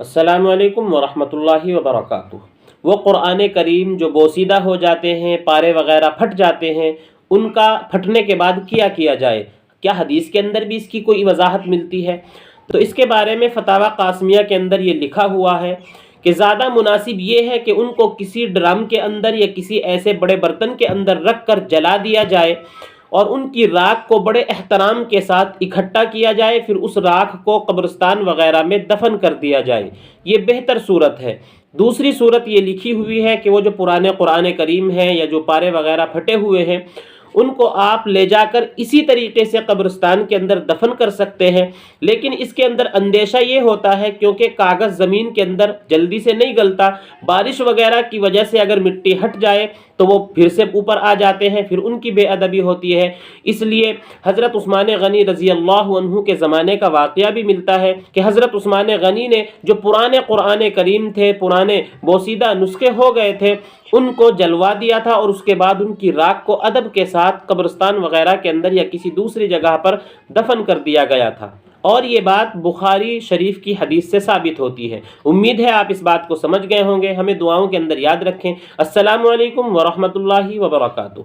السلام علیکم ورحمۃ اللہ وبرکاتہ۔ وہ قرآن کریم جو بوسیدہ ہو جاتے ہیں، پارے وغیرہ پھٹ جاتے ہیں، ان کا پھٹنے کے بعد کیا جائے؟ کیا حدیث کے اندر بھی اس کی کوئی وضاحت ملتی ہے؟ تو اس کے بارے میں فتاوی قاسمیہ کے اندر یہ لکھا ہوا ہے کہ زیادہ مناسب یہ ہے کہ ان کو کسی ڈرم کے اندر یا کسی ایسے بڑے برتن کے اندر رکھ کر جلا دیا جائے اور ان کی راکھ کو بڑے احترام کے ساتھ اکٹھا کیا جائے، پھر اس راکھ کو قبرستان وغیرہ میں دفن کر دیا جائے۔ یہ بہتر صورت ہے۔ دوسری صورت یہ لکھی ہوئی ہے کہ وہ جو پرانے قرآن کریم ہیں یا جو پارے وغیرہ پھٹے ہوئے ہیں، ان کو آپ لے جا کر اسی طریقے سے قبرستان کے اندر دفن کر سکتے ہیں، لیکن اس کے اندر اندیشہ یہ ہوتا ہے کیونکہ کاغذ زمین کے اندر جلدی سے نہیں گلتا، بارش وغیرہ کی وجہ سے اگر مٹی ہٹ جائے تو وہ پھر سے اوپر آ جاتے ہیں، پھر ان کی بے ادبی ہوتی ہے۔ اس لیے حضرت عثمان غنی رضی اللہ عنہ کے زمانے کا واقعہ بھی ملتا ہے کہ حضرت عثمان غنی نے جو پرانے قرآن کریم تھے، پرانے بوسیدہ نسخے ہو گئے تھے، ان کو جلوا دیا تھا اور اس کے بعد ان کی راکھ کو ادب کے ساتھ قبرستان وغیرہ کے اندر یا کسی دوسری جگہ پر دفن کر دیا گیا تھا، اور یہ بات بخاری شریف کی حدیث سے ثابت ہوتی ہے۔ امید ہے آپ اس بات کو سمجھ گئے ہوں گے۔ ہمیں دعاؤں کے اندر یاد رکھیں۔ السلام علیکم ورحمۃ اللہ وبرکاتہ۔